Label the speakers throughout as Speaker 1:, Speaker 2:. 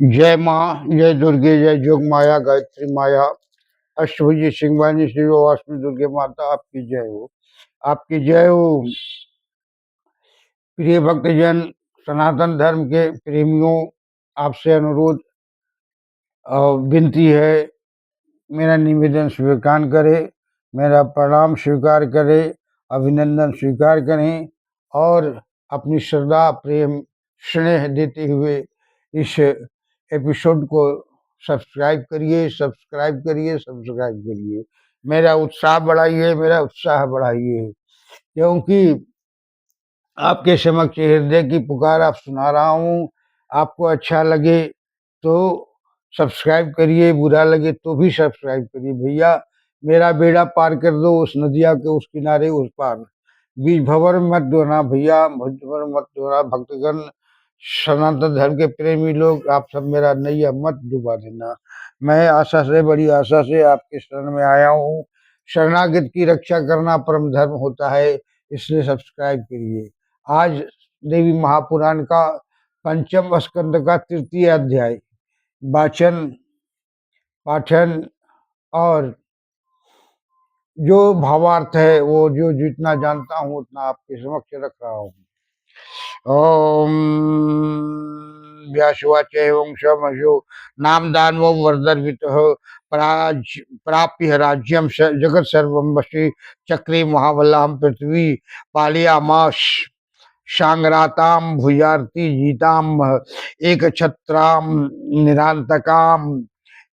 Speaker 1: जय माँ, जय दुर्गे, जय जोग माया, गायत्री माया, अष्टभुजी सिंहवाहिनी श्री वासवी दुर्गे माता, आपकी जय हो। आपकी जय हो। प्रिय भक्तजन, सनातन धर्म के प्रेमियों, आपसे अनुरोध और विनती है, मेरा निवेदन स्वीकार करें, मेरा प्रणाम स्वीकार करें, अभिनंदन स्वीकार करें और अपनी श्रद्धा प्रेम स्नेह देते हुए इस एपिसोड को सब्सक्राइब करिए, सब्सक्राइब करिए, सब्सक्राइब करिए। मेरा उत्साह बढ़ाइए, मेरा उत्साह बढ़ाइए, क्योंकि आपके समक्ष हृदय की पुकार आप सुना रहा हूँ। आपको अच्छा लगे तो सब्सक्राइब करिए, बुरा लगे तो भी सब्सक्राइब करिए। भैया, मेरा बेड़ा पार कर दो, उस नदिया के उस किनारे उस पार। बीच भंवर मत डोना भैया, भंवर मत डोना। भक्तगण, सनातन धर्म के प्रेमी लोग, आप सब मेरा नैया मत डुबा देना। मैं आशा से, बड़ी आशा से आपके शरण में आया हूँ। शरणागत की रक्षा करना परम धर्म होता है, इसलिए सब्सक्राइब करिए। आज देवी महापुराण का पंचम स्कंद का तृतीय अध्याय वाचन पाठन और जो भावार्थ है वो जो जितना जानता हूँ उतना आपके समक्ष रख रहा हूँ। ओम व्यासवाच एवं शमशो नाम दानवो वर्धर्वितः प्राप्य राज्यम जगत सर्वं वशी चक्रे महाबलाम पृथ्वी पालयामास सांग्राताम भुजार्ती जीताम एक छत्राम निरांतकाम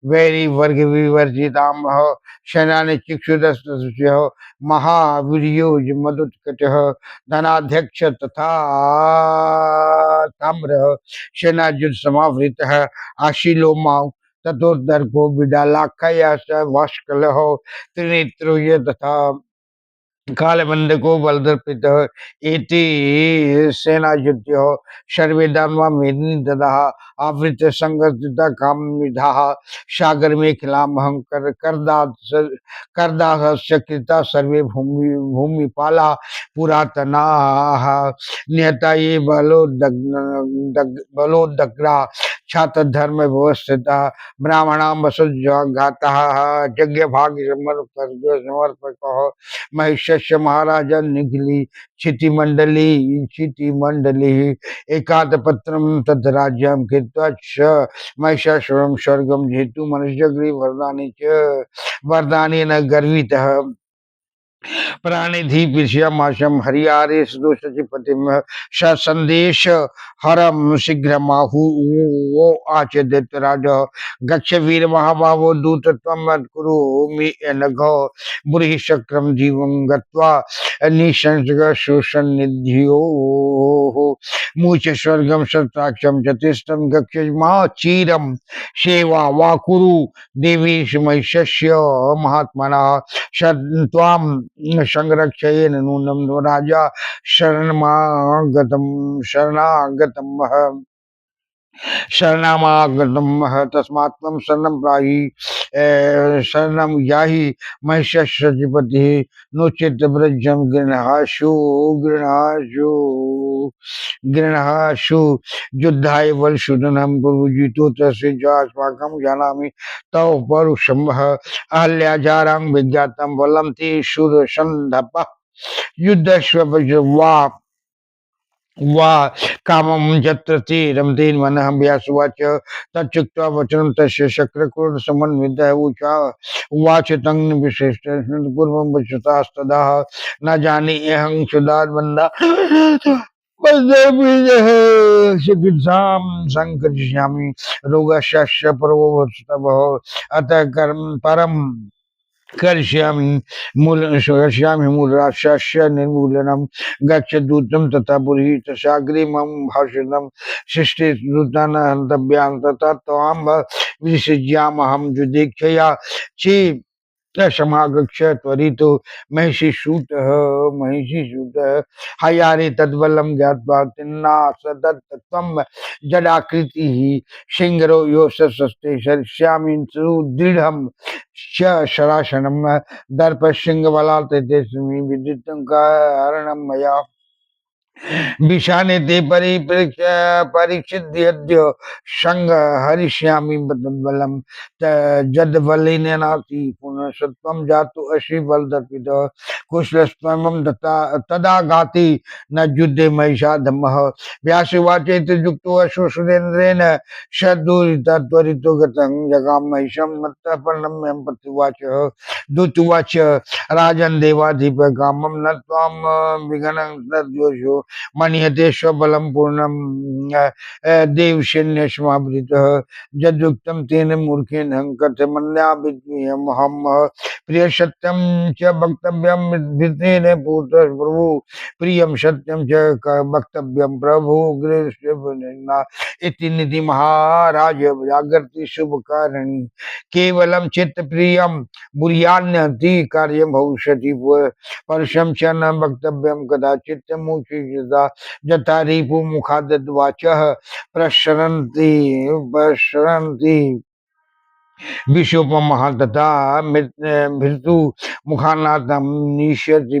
Speaker 1: वैरी वर्ग विवर्जिताम सेनानि चिक्षुदस्य महावीर्यो मदुत्कट धनाध्यक्ष तथा ताम्र सेनायुध समावृत आशीलो माव तथोदर्भो बिडालाखया वाष्कल त्रिनेत्रो तथा कालबंध को बलदर्पित इति सेना युद्ध सर्वे दानवा मेदिनी ददा आवृत संगतिता काम विधा सागर में खिलामहं करदास्य कृता सर्वे भूमिपाला पुरातना नियता ये बलोदग्रा छात्र धर्म व्यवस्थिता ब्राह्मणा वसुजाता यज्ञ भाग समर्पक महिष्य महाराजा निखिली क्षिति मंडली एकात पत्रम तद राज्यम कृत्वा महिषासुरम स्वर्गम जेतु मनुष्यग्री वरदानी न गर्वितः प्राणिधि पिष्यमाशम हरियारे सदोषचिपतिम स संदेश हरम शीघ्र माहु वो आचदित राज गच्छ वीर महाबाहो दूत त्वम कुरु मि नघो बुरी शक्रम जीवं गत्वा निशंसग शोषण निधियो मूच स्वर्गम सत्राक्षम चतिष्ठम गच्छ मा चीरम सेवा वा कुरु देवी महिष्य महात्मना त्वाम संरक्षयेन नूनम राजा शरणागतम शरणामागतम तस्मात् त्वं शरणं ब्राहि शरणं याहि महिषस्यधिपति नोचेत व्रजं गृह्णाशु युद्धाय बलशूदनं गुरुजितो तस्य अस्माकं जानामि तव परुषं अहल्याजारां विज्ञातं बलं ते शूरसन्धपः युद्धस्व वा कामं यत्र ते रमतेन मनः व्यासुवाच तच्चुक्त्वा वचनं तस्य शक्रक्रोध समन्वितः उवाच तं विशिष्ट पूर्वं वचतास्तदा न जाने अहं सुदानवन्दा चिकित्सां संकरिष्यामि रोगस्य प्रभवस्तवः अतः कर्म परम करिष्यामि मूलराक्षस्य निर्मूलनं गच्छ दूतं तथा पुरीत सागरे मम भाषणं सृष्टि दूतान् हन्तव्यां तथा त्वां विसृज्यामहं युधिक्षया चे समागच्छ त्वरितो महिषीसूतः हयारे तद्बलं ज्ञात्वा तिन्ना सदत्तं जडाकृतिः सिंहरो योषस्ते शरिष्यामि सुदृढं शरासनं दर्प सिंहबलात् तेस्मि विदितं कारणं मया विषाने ते परीक्षिद्य संग हरिष्यामि बलम जद बलिनाति पुनः सत्वम जातु अश्री बल दर्पित कुशलस्वम तदा गाति न युद्धे महिषा धम्मः व्यासवाचे युक्तो अश्व सुरेन्द्रेण शदूरिता त्वरितो गतं जगाम महिषं मत्तः प्रणम्यं प्रतिवाच दूतवाच राजन देवाधिप कामं न त्वां विघ्नं तद्योषो मन्यते स्वबलं पूर्णं देवशैन्यस्मावृतः यदुक्तं तेन मूर्खेण कथमन्याभिद्यमहं प्रिय सत्यं च वक्तव्यं विद्येन पूत प्रभु प्रियं सत्यं च वक्तव्यं प्रभु गृहस्थ इति निधि महाराज जागृति शुभ कारिणी केवलं चित्त प्रियं बुरियान्यति कार्यं भविष्यति परशं च न वक्तव्यं कदाचित् मुचिता यथा रिपु मुखादद् वाचः प्रसरन्ति विशोपमः तथा मृत्यु मुखानाथं निश्यति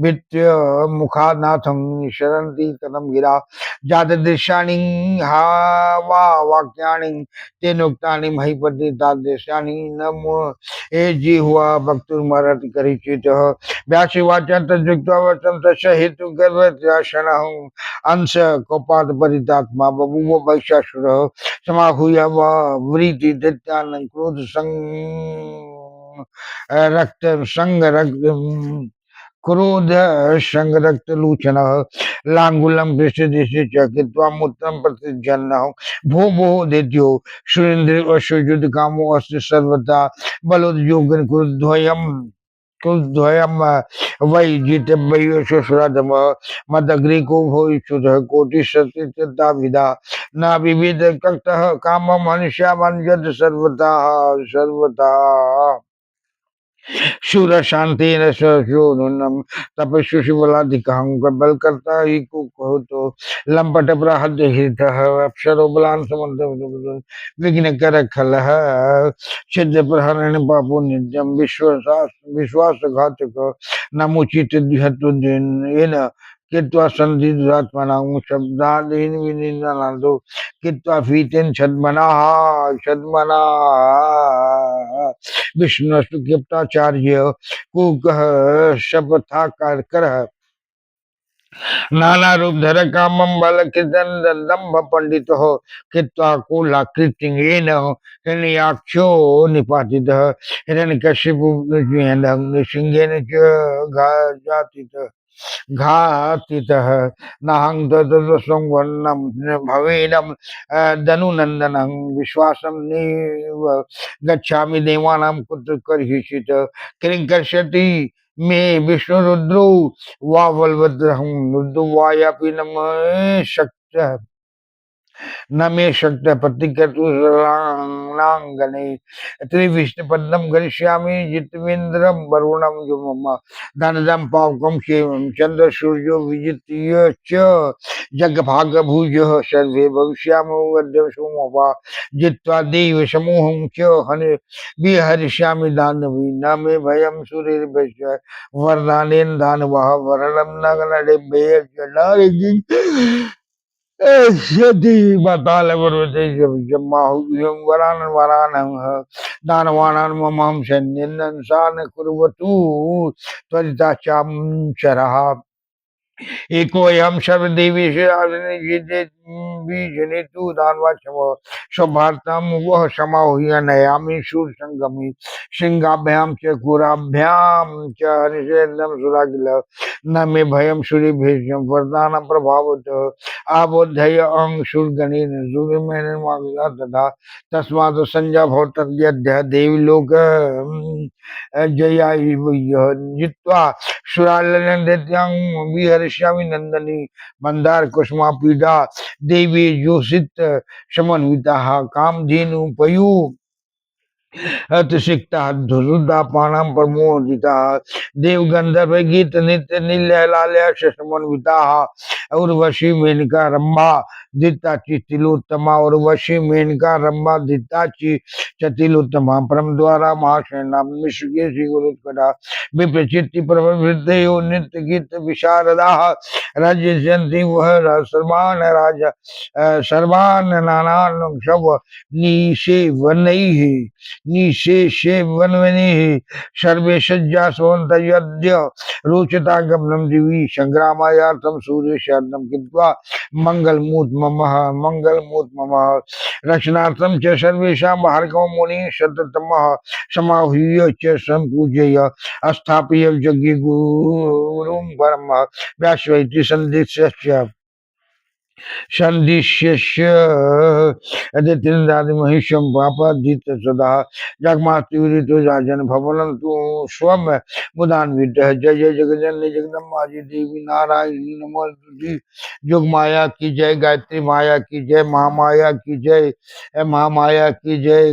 Speaker 1: भित्य मुखानाथं निशरन्ति कथं गिरा जातदृशानि हा वा वाक्यानि तेनोक्तानि महीपति तादृशानि न ए जिह्वा वक्तुर्मर्हति करिचितः व्यासवाच तद्युक्त्वा वचनं तस्य हेतुगर्भत्याशनः अंश कोपात् परितात्मा बभूव वैश्यासुरः समाहूय व्रीति दैत्यानं क्रोध रक्त संग रक्त क्रोध संग रक्त लूचन लांगुलम दृष्टि चित्वा मूत्रम प्रतिजन्न भो भो देत्यो सुरेंद्र अश्वयुध कामो अस्त सर्वदा बलोद्योग क्रुद्वयम कुलद्वयम वै जितव्यशुश्रदम मदग्रीको भविष्युत कोटि सत्यता न विविध कक्तः काम मनुष्य मंजत सर्वता सर्वता शूर शांति नूनम तपस्व शिवलाधिकं बल करता ही को कहो तो लंपट प्रहद हित अक्षरो बलान समुद्र विघ्न कर खल सिद्ध प्रहरण पापो नित्यम विश्वासघातक नमुचित दिहतु दिन कित्वा संधि दुरात्मना शब्दादीन विनिंदनादो कित्वा फीतेन छद्मना छद्मना विष्णु गिप्ताचार्य कुकह शपथा कर नाना रूप धर कामम बल कृतन दंभ पंडित हो कित्वा कुला कृतिंगेन हिरण्याक्षो निपातित हिरण्यकशिपु सिंहेन च जातित घातितः नाहं ददसंवन्नं भवेनं दनुनन्दनं विश्वासं नैव गच्छामि देवानां कुत्र कर्हिषित् किं कर्षति मे विष्णुरुद्रो वा बलभद्रहं रुद्रो वायापि न मे शक्तः न मे शक्य प्रतिकर्तुलांगने त्रिविष्णुपदम करिष्यामि जितवेन्द्रम वरुणम जो मम धनदम पावकम क्षेमं चंद्र सूर्यो विजित्य च जगभाग भुज सर्वे भविष्यामो वद्य सोमवा जित्वा देव समूहं च हने विहरिष्यामि दानवी न मे भयं सूर्यर्भस्य वरदानेन दानवः वरणं नगनडे यदि बताल पर्वते वरान वरान दानवानां मम सैन्यं सान कुर्वतु त्वरिता चाम चरः एको यम सर्वदेवेषु दानवाचमो स्वभारतम वह समाहुय नयामि शूर संगमी सिंगाभ्याम च कुराभ्याम च निषेधम सुरागिल न मे भयम सूर्य भेषम वरदान प्रभावत आबोधय अंग शूरगणेन सूर्यमेन मागला तथा तस्मात् संजय भवत देवी लोक जया जित्वा सुरालन दैत्यां विहर्ष्यामि नंदनी मंदार कुसुमा पीडा देवी योषित समन्विता कामधेनु पयु अतिसिक्ता धुरुदा पाणम प्रमोदिता देव गंधर्व गीत नित्य नील्यालाल्या शशमन्विता उर्वशी मेनका रंभा दित्ताची तिलोत्तमा उर्वशी मेनका रंभा दित्ताची चतिलोत्तमा परम द्वारा महाशयना विश्वके श्री गुरुत्कटा विप्रचित्ति प्रवृद्धयो नित्य गीत विशारदा राज्य जयंती वह सर्वान राजा सर्वान नानान शव निशे वनैः निशेषे वनवनिः सर्वे सज्जा स्वन्त यद्य रोचता गमनम दिवी संग्रामायार्थम सूर्य शरणम कृत्वा मंगलमूत मम रचनार्थम च सर्वेषां भार्गव मुनि शततमः समाहूय च संपूजय स्थापय यज्ञ गुरुं परम व्यासवैति संदिश्य संदिश्य महिषम पापादित सदा जगमात्युरितो राजन भवनं तु स्वम मुदान्वित जय जय जगजननी जगदम्बा जी देवी नारायणी नमोस्तुते जोग माया की जय गायत्री माया की जय महामाया की जय महामाया की जय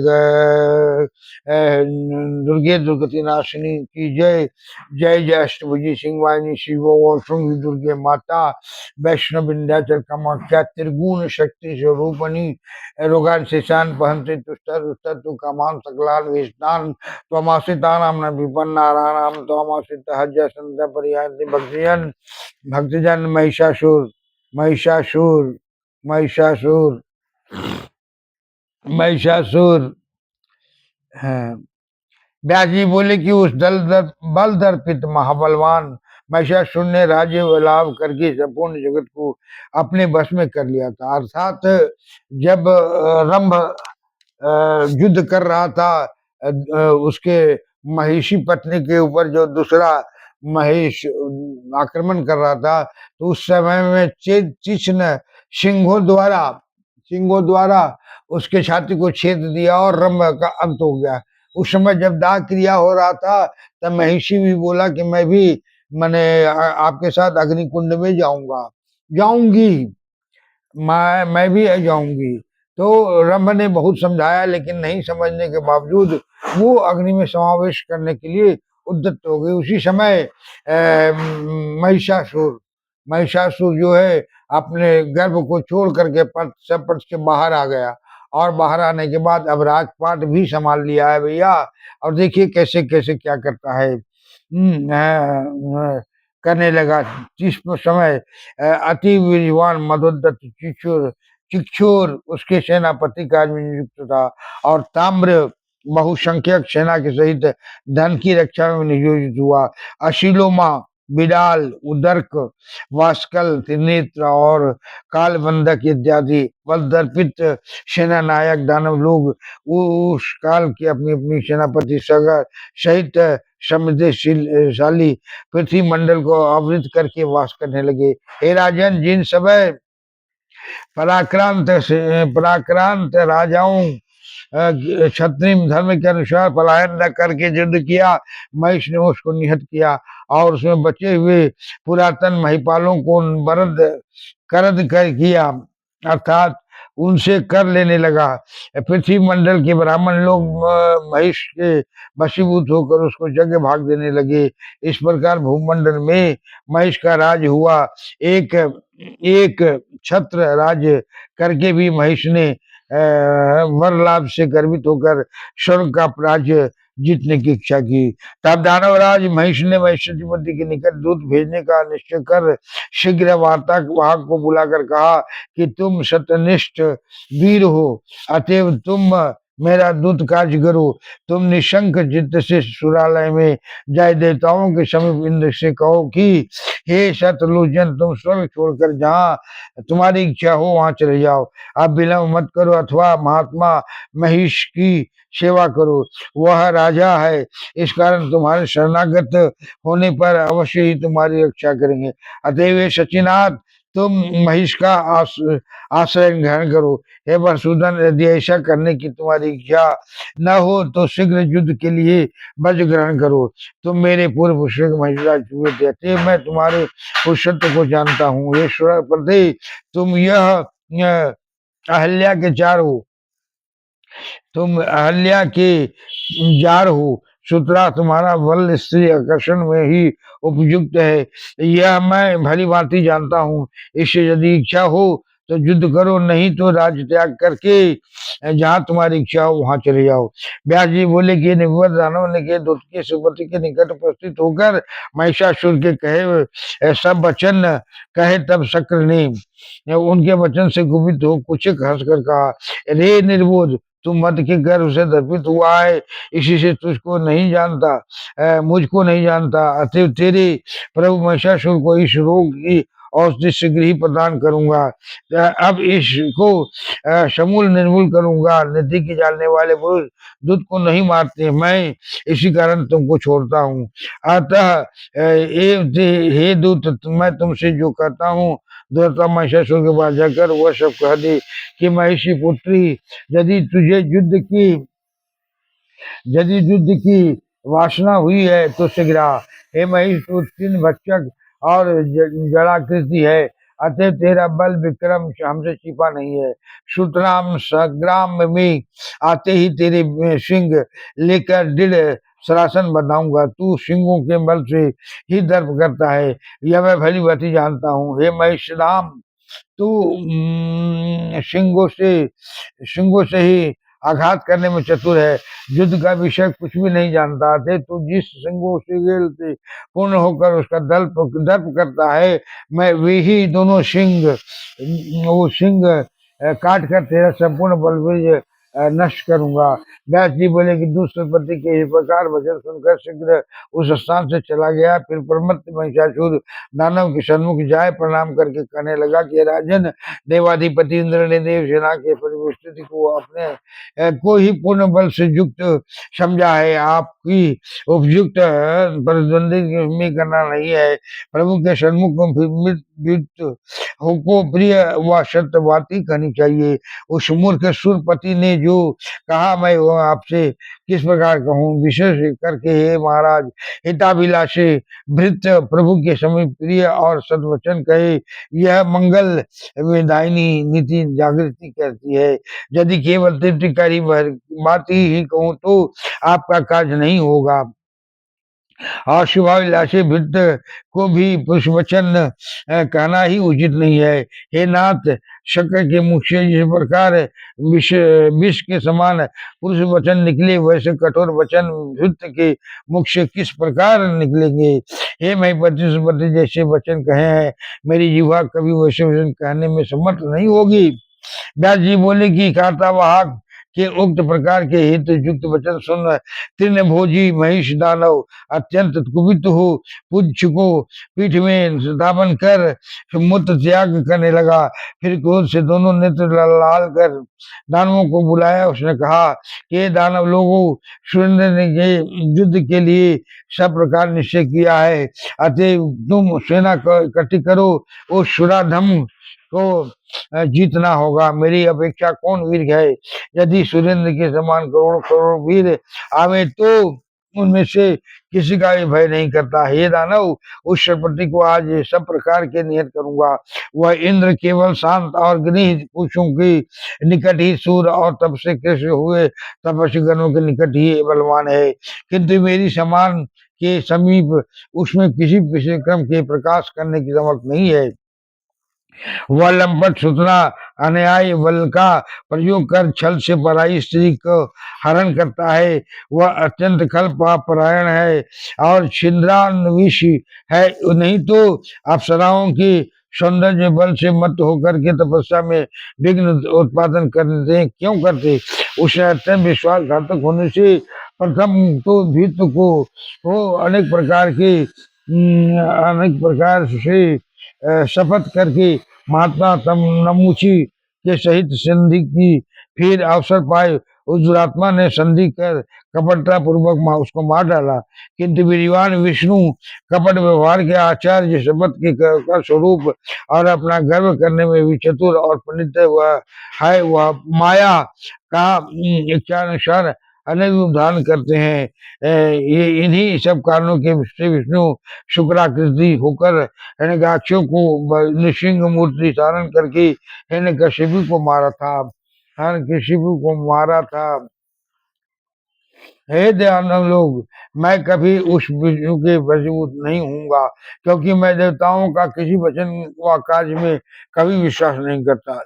Speaker 1: दुर्गे दुर्गति नाशिनी की जय जय जय अष्टभुजी सिंह वाहिनी शिव और दुर्गे माता वैष्णव विंध्याचल कामाख्या त्रिगुण शक्ति स्वरूपणी रोगान शेषान पहंते तुष्ट रुष्ट तु कामान सकलान वेशनान त्वमासितानाम न विपन्नाराणाम त्वमासित हज्ज संत परियांति भक्तिजन भक्तिजन महिषासुर महिषासुर महिषासुर महिषासुर है। व्यास जी बोले कि उस बल दर्पित महाबलवान महिषासुर ने राज्य लाभ करके संपूर्ण जगत को अपने वश में कर लिया था। अर्थात जब रंभ युद्ध कर रहा था उसके महिषी पत्नी के ऊपर जो दूसरा महेश आक्रमण कर रहा था, तो उस समय में चिच्न सिंहों द्वारा उसके छाती को छेद दिया और रंभ का अंत हो गया। उस समय जब दाह क्रिया हो रहा था तब महिषी भी बोला कि मैं भी मैंने आपके साथ अग्निकुंड में जाऊंगी मैं भी जाऊंगी। तो रंभ ने बहुत समझाया लेकिन नहीं समझने के बावजूद वो अग्नि में समावेश करने के लिए उद्यत हो गई। उसी समय महिषासुर जो है अपने गर्भ को छोड़ करके पट के बाहर आ गया और बाहर आने के बाद अब राजपाट भी संभाल लिया है भैया। और देखिए कैसे कैसे क्या करता है। करने लगा। जिस समय अति वीरवान मदोद्दत चिक्षुर उसके सेनापति का नियुक्त था और ताम्र बहुसंख्यक सेना के सहित धन की रक्षा में नियोजित हुआ। अशिलोमा बिडाल उदर्क वास्कल त्रिनेत्र और कालबंधक इत्यादि बलदर्पित सेना नायक दानव लोग उस काल के अपनी अपनी सेनापति सगर सहित समृद्धिशाली पृथ्वी मंडल को आवृत करके वास करने लगे। हे राजन, जिन समय पराक्रांत राजाओं क्षत्रिय धर्म के अनुसार पलायन न करके युद्ध किया, महिष ने उसको निहत किया और उसमें बचे हुए पुरातन महिपालों को करद कर किया, अर्थात उनसे कर लेने लगा। पृथ्वी मंडल के ब्राह्मण लोग महिष के वशीभूत होकर उसको जगह भाग देने लगे। इस प्रकार भूमंडल में महिष का राज हुआ। एक छत्र राज्य करके भी महिष ने वर लाभ से गर्वित होकर स्वर्ग का राज्य जीतने की इच्छा की। तब दानवराज महिष ने महिषपति के निकट दूत भेजने का निश्चय कर शीघ्र वार्ता वाहक को बुलाकर कहा कि तुम सत्यनिष्ठ वीर हो, अतएव तुम मेरा दूत कार्य करो। तुम निशंक चित्त से सुरालय में जय देवताओं के समीप इंद्र से कहो कि हे शत्रुलोचन, तुम स्वर्ग छोड़कर जहाँ तुम्हारी इच्छा हो वहां चले जाओ। अब विलंब मत करो अथवा महात्मा महिष की सेवा करो। वह राजा है, इस कारण तुम्हारे शरणागत होने पर अवश्य ही तुम्हारी रक्षा करेंगे। अतएव सचिनाथ, तुम महिष का आश्रय ग्रहण करो। हे वसुधन, यदि ऐसा करने की तुम्हारी इच्छा न हो तो शीघ्र युद्ध के लिए वज्र ग्रहण करो। तुम मेरे पूर्व पुरुष महिषराज हुए थे, मैं तुम्हारे पुरुषत्व को जानता हूँ। ये तुम यह अहल्या के चारों तुम अहल्या के जार हो, सुतरा तुम्हारा बल स्त्री आकर्षण में ही उपयुक्त है, यह मैं भली भांति जानता हूँ। इससे यदि इच्छा हो तो युद्ध करो, नहीं तो राज्य त्याग करके जहाँ तुम्हारी इच्छा हो वहां चले जाओ। व्यास जी बोले कि निवृत्त दानव ने के दूत के सुपति के निकट उपस्थित होकर महिषासुर के कहे सब वचन कहे, तब शक्र ने उनके वचन से कुपित हो कुछ हंस कर कहा, रे निर्बोध, तू मद के गर्भ से दर्पित हुआ है, इसी से तुझको नहीं जानता, मुझको नहीं जानता, अतएव तेरे प्रभु महिषासुर को इस रोग की औषधि शीघ्र ही प्रदान करूंगा। अब इसको समूल निर्मूल करूंगा। नदी की जानने वाले पुरुष दूध को नहीं मारते, मैं इसी कारण तुमको छोड़ता हूँ। अतः हे दूत, मैं तुमसे जो कहता हूँ, दूरता महिषासुर के पास जाकर वह सब कह दे कि महिषी पुत्री, यदि तुझे युद्ध की वासना हुई है तो शीघ्र आ। हे महिष, तू तीन भक्षक और जड़ाकृति है, अतः तेरा बल विक्रम हमसे छिपा नहीं है। सुतराम संग्राम में आते ही तेरे सिंह लेकर दृढ़ सरासन बनाऊंगा। तू सिंहों के बल से ही दर्प करता है, यह मैं भली भांति जानता हूँ। हे महिष राम, तू सिंगों से ही आघात करने में चतुर है, युद्ध का विषय कुछ भी नहीं जानता थे। तू जिस सिंगों से पूर्ण होकर उसका दर्प करता है, मैं वही दोनों वो सिंह काट कर तेरा संपूर्ण बल नष्ट करूंगा। व्यास जी बोले कि दूसरे पति के इस प्रकार वचन सुनकर शीघ्र उस स्थान से चला गया। फिर प्रमत्त महिषासुर दानव के सन्मुख जाए प्रणाम करके कहने लगा कि राजन, देवाधिपति इंद्र ने देव सेना के परिस्थिति को अपने को ही पूर्ण बल से युक्त समझा है। आपकी उपयुक्त प्रतिद्वंदी में करना नहीं है। प्रभु के सन्मुख को प्रिय व सत्यवादी कहनी चाहिए। उस मूर्ख सुरपति ने जो कहा, मैं वो आपसे किस प्रकार कहूँ, विशेष करके हे महाराज, हिताभिलाषी भृत प्रभु के समीप प्रिय और सदवचन कहे, यह मंगल विदायनी नीति जागृति करती है। यदि केवल तृप्तिकारी बात ही कहूँ तो आपका कार्य नहीं होगा, और शुभाभिलाषी भृत को भी पुरुष वचन कहना ही उचित नहीं है। हे नाथ, शक्र के मुख से जिस प्रकार विष के समान पुरुष वचन निकले, वैसे कठोर वचन भृत के मुख से किस प्रकार निकलेंगे। हे महिपति सुपति, जैसे वचन कहे हैं, मेरी जीवा कभी वैसे वचन कहने में समर्थ नहीं होगी। व्यास जी बोले कि कार्तावाहक के उक्त प्रकार के हित युक्त वचन सुन तीर्ण भोजी महिष दानव अत्यंत कुपित हो पुच्छ को पीठ में स्थापन कर मूत्र त्याग करने लगा। फिर क्रोध से दोनों नेत्र लाल कर दानवों को बुलाया। उसने कहा कि दानव लोगों, सुरेंद्र ने युद्ध के लिए सब प्रकार निश्चय किया है, अतः तुम सेना इकट्ठी करो, उस सुराधम को जीतना होगा। मेरी अपेक्षा कौन वीर है? यदि सुरेंद्र के समान करोड़ करोड़ वीर आवे तो उनमें से किसी का भी भय नहीं करता। हे दानव, उस सरपति को आज सब प्रकार के निहत करूंगा। वह इंद्र केवल शांत और गृह पुरुषों के निकट ही सूर्य और तप से कृष्ण हुए तपस्वी गणों के निकट ही बलवान है, किंतु मेरी समान के समीप उसमें किसी विक्रम के प्रकाश करने की समर्थ नहीं है। वह लंपट सुतना अन्याय बल का प्रयोग कर छल से पराई स्त्री को हरण करता है। वह अत्यंत खल परायण है और छिंद्रान्विष है, नहीं तो अप्सराओं की सौंदर्य बल से मत होकर के तपस्या में विघ्न उत्पादन करते क्यों करते। उसे अत्यंत विश्वासघातक होने से प्रथम तो भीत को अनेक प्रकार से शपथ करके महात्मा तम नमूची के सहित संधि की। फिर अवसर पाए उस दुरात्मा ने संधि कर कपटता पूर्वक उसको मार डाला, किंतु वीरवान विष्णु कपट व्यवहार के आचार्य शपथ के स्वरूप और अपना गर्व करने में भी चतुर और पंडित वह है, वह माया का इच्छानुसार अनेक रूप धारण करते हैं। ये इन्हीं सब कारणों के से विष्णु शुक्राकृति होकर हिरण्यकश्यप को नृसिंह मूर्ति धारण करके हिरण्यकश्यप को मारा था। हिरण्यकशिपु को मारा था। हे दयानव लोग, मैं कभी उस विष्णु के वशीभूत नहीं हूँगा, क्योंकि मैं देवताओं का किसी वचन व कार्य में कभी विश्वास नहीं करता।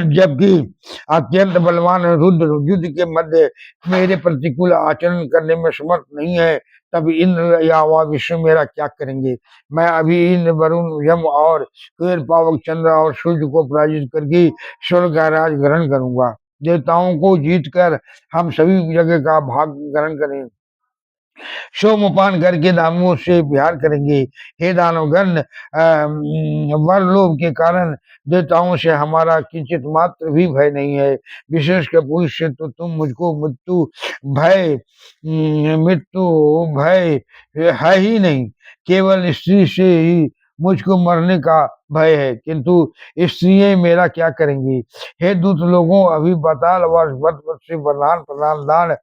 Speaker 1: जबकि अत्यंत बलवान रुद्र युद्ध के मध्य मेरे प्रतिकूल आचरण करने में समर्थ नहीं है, तब इंद्र या वह विष्णु मेरा क्या करेंगे। मैं अभी इंद्र, वरुण, यम और कुबेर, पावक, चंद्र और सूर्य को पराजित करके स्वर्ग का राज ग्रहण करूंगा। देवताओं को जीतकर हम सभी जगह का भाग ग्रहण करें, सोमपान करके दानवों से विहार करेंगे। हे दानवगण, वरलोभ के कारण देवताओं से हमारा किंचित मात्र भी भय नहीं है। विशेषकर पुरुष से तो तुम मुझको मृत्यु भय है ही नहीं, केवल स्त्री से ही मुझको मरने का भय है, किंतु स्त्रियां मेरा क्या करेंगी। हे दूत लोगों, अभी बताल वर्ष से प्रधान प्रधान दान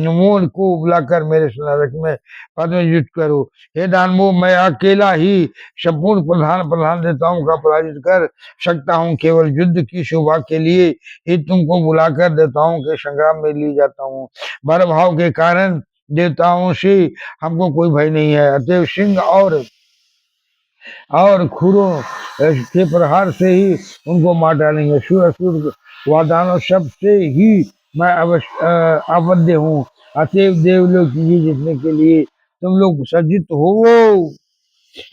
Speaker 1: मोल को बुलाकर मेरे नरक में पद में युद्ध करो। हे दानवों, मैं अकेला ही संपूर्ण प्रधान प्रधान देवताओं का पराजित कर सकता हूँ। केवल युद्ध की शोभा के लिए ही तुमको बुलाकर देवताओं के संग्राम में ले जाता हूँ। भर भाव के कारण देवताओं से हमको कोई भय नहीं है, अतएव सिंह और खुरों के प्रहार से ही उनको मार डालेंगे। सुर असुर व दानव सब से ही मैं अवध्य हूँ, अतएव देवलोक की जीतने के लिए तुम लोग सज्जित हो।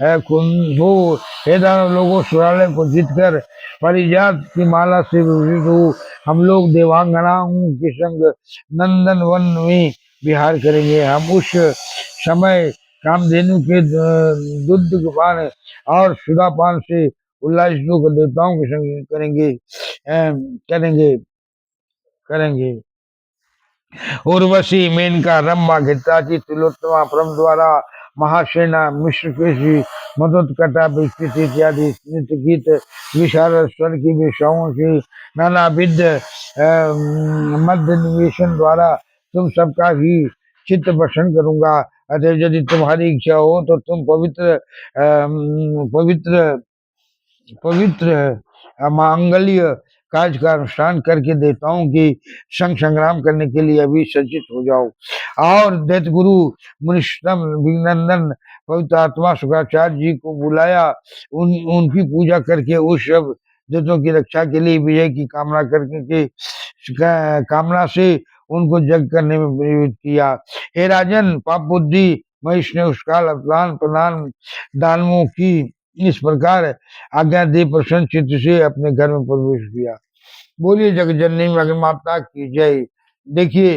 Speaker 1: हे दानव लोगों, सुरालय को जीतकर परिजात की माला से विभूषित हो हम लोग देवांगनाओं के संग नंदन वन में विहार करेंगे। हम उस समय कामधेनु के दुग्धपान और सुधापान से उल्लासित होकर देवताओं के संग करेंगे। उर्वशी, मेनका, रंभा, घृताची, तिलोत्तमा, परम द्वारा, महासेना, मिश्रकेशी, मदोत्कटा, विस्तृत इत्यादि नृत्य गीत विशारद स्वर की विषयों से नानाविध मध्य निवेशन द्वारा तुम सबका भी चित्त प्रसन्न करूंगा। अतः यदि तुम्हारी इच्छा हो तो तुम पवित्र मांगल्य कार्य का अनुष्ठान करके देवताओं की संग संग्राम करने के लिए अभी सज्जित हो जाओ। और दैत्य गुरु मुनिष्ठम विनंदन पवित्र आत्मा शुक्राचार्य जी को बुलाया, उनकी पूजा करके उस सब दैत्यों की रक्षा के लिए विजय की कामना करके कामना से उनको जग करने में प्रेरित किया। हे राजन, पाप बुद्धि महेश ने उस काल अवतान प्रधान दानवों की इस प्रकार आज्ञा दे प्रसन्न चित्त से अपने घर में प्रवेश किया। बोलिए जगजननी मगन माता की जय। देखिए,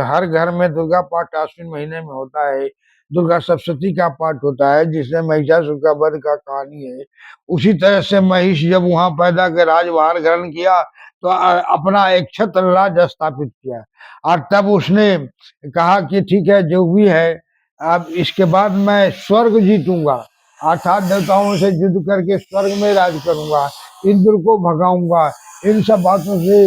Speaker 1: हर घर में दुर्गा पाठ आश्विन महीने में होता है। दुर्गा सप्तशती का पाठ होता है, जिसमें महिषासुर का वध का कहानी है। उसी तरह से महिष जब वहां पैदा कर राजभार ग्रहण किया तो अपना एक छत्र राज स्थापित किया, और तब उसने कहा कि ठीक है, जो भी है, अब इसके बाद मैं स्वर्ग जीतूंगा, अर्थात देवताओं से युद्ध करके स्वर्ग में राज करूंगा, इंद्र को भगाऊंगा। इन सब बातों से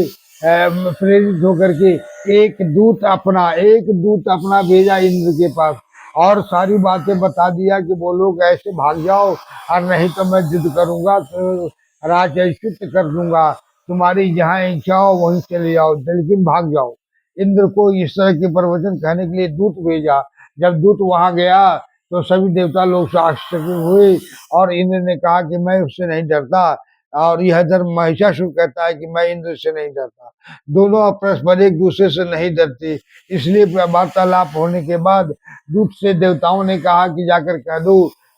Speaker 1: प्रेरित होकर के एक दूत अपना भेजा इंद्र के पास, और सारी बातें बता दिया कि वो लोग ऐसे भाग जाओ, और नहीं तो मैं युद्ध करूंगा तो राज्यच्युत कर दूंगा, तुम्हारी जहाँ इच्छा हो वहीं चले जाओ, लेकिन भाग जाओ। इंद्र को इस तरह के प्रवचन कहने के लिए दूत भेजा। जब दूत वहां गया तो सभी देवता लोग से आश्चर्य हुए, और इंद्र ने कहा कि मैं उससे नहीं डरता, और यह धर्म महिषासुर कहता है कि मैं इंद्र से नहीं डरता। दोनों परस्पर एक दूसरे से नहीं डरते। इसलिए वार्तालाप होने के बाद दूत से देवताओं ने कहा कि जाकर कह दो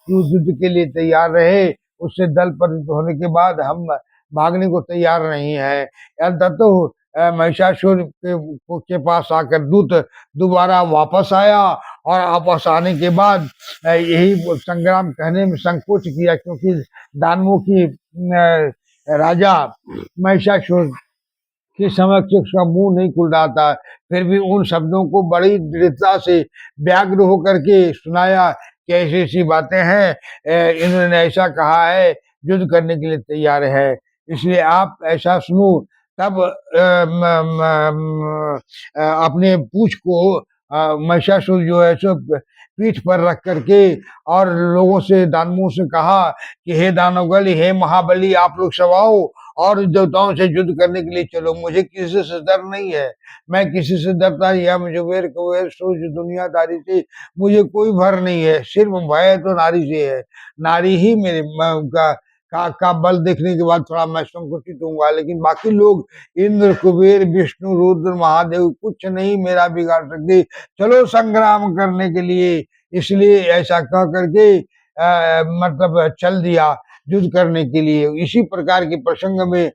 Speaker 1: कि युद्ध के लिए तैयार रहे, उससे दल पर होने के बाद हम भागने को तैयार नहीं है। अंततः महिषासुर के पास आकर दूत दोबारा वापस आया, और वापस आने के बाद यही संग्राम कहने में संकोच किया, क्योंकि दानवों की राजा महिषासुर के समक्ष उसका मुंह नहीं खुल रहा था। फिर भी उन शब्दों को बड़ी दृढ़ता से व्याग्र होकर के सुनाया कि ऐसी ऐसी बातें हैं, इन्होंने ऐसा कहा है, युद्ध करने के लिए तैयार है, इसलिए आप ऐसा सुनो। तब अपने पूछ को महिषासुर जो है सो पीठ पर रख करके और लोगों से दानवों से कहा कि हे दानवगण, हे महाबली, आप लोग सब आओ और देवताओं से युद्ध करने के लिए चलो, मुझे किसी से डर नहीं है, मैं किसी से डरता नहीं, या मुझे वेर कुबेर सूझ दुनियादारी से मुझे कोई भर नहीं है, सिर्फ भय तो नारी से है, नारी ही मेरे का बल देखने के बाद थोड़ा मैं संकुचित होऊंगा, लेकिन बाकी लोग इंद्र, कुबेर, विष्णु, रुद्र, महादेव कुछ नहीं मेरा बिगाड़ सकते, चलो संग्राम करने के लिए। इसलिए ऐसा कह करके मतलब चल दिया युद्ध करने के लिए। इसी प्रकार के प्रसंग में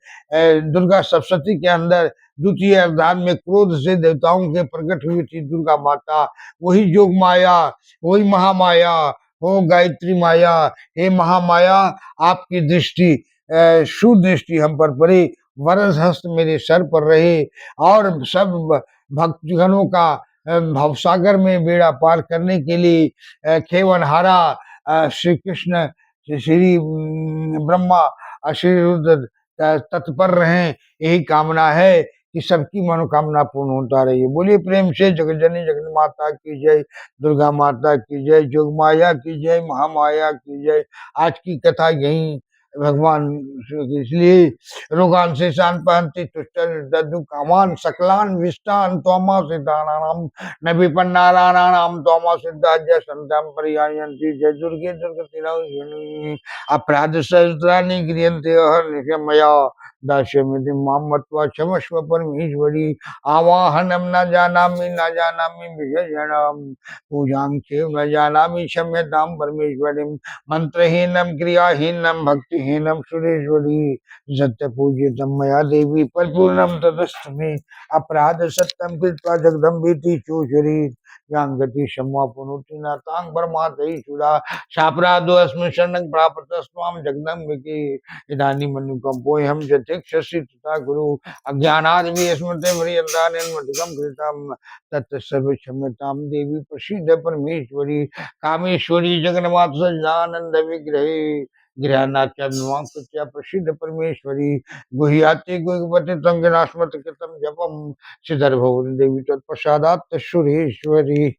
Speaker 1: दुर्गा सप्तशती के अंदर द्वितीय अवतार में क्रोध से देवताओं के प्रकट हुई थी दुर्गा माता, वही जोग माया, वही महामाया, हो गायत्री माया। हे महामाया, आपकी दृष्टि सुदृष्टि हम पर पड़े, वरद हस्त मेरे सर पर रहे और सब भक्तजनों का भवसागर में बेड़ा पार करने के लिए खेवनहारा श्री कृष्ण, श्री ब्रह्मा, श्री रुद्र तत्पर रहे, यही कामना है कि सबकी मनोकामना पूर्ण होता रही। बोलिए प्रेम से जगजननी जगन माता की जय, दुर्गा माता की जय, जोग माया की जय, महामाया की जय। आज की कथा यही भगवान, इसलिए रोगान से शान पहनती तुष्टु कामान सकलान विष्टान तोमा सिद्धानाम न विपन्नाराणाम तोमा सिद्धा जय संतम परियायन्ति जय दुर्गे दुर्गति अपराध सहस्राणि गृह्यन्ते अहर्निशमया दास्यमिति मां मत्वा क्षमस्व परमेश्वरी आवाहनम न जानामि विसर्जनम पूजां चैव न जानामि क्षम्यतां परमेश्वरी मंत्रहीनम क्रियाहीनम भक्तिहीनम सुरेश्वरी सत्य पूजितम मया देवी परिपूर्णम तदस्त में अपराध सत्यम कृत्वा जगदम्बिति चोचरी गति क्षमा पुनोति न तांग परमात्महि सुरा शापराधो अस्मि शरणं प्रापतस्त्वां जगदम्बिके इदानीं मनुकंपोऽहं यथेक्षसि तथा गुरु अज्ञानाद् स्मृते म्रियन्तान्मतिकं कृतं तत्सर्व क्षम्यतां देवी प्रसीद परमेश्वरी कामेश्वरी जगन्माता सच्चिदानंद विग्रहे गृहनाथ्या प्रसिद्ध परमेश्वरी गुह्याति गुह्यपति तंगनास्मत कृतम जपम सिद्धर भवन देवी तत्प्रसादात् सुरेश्वरी।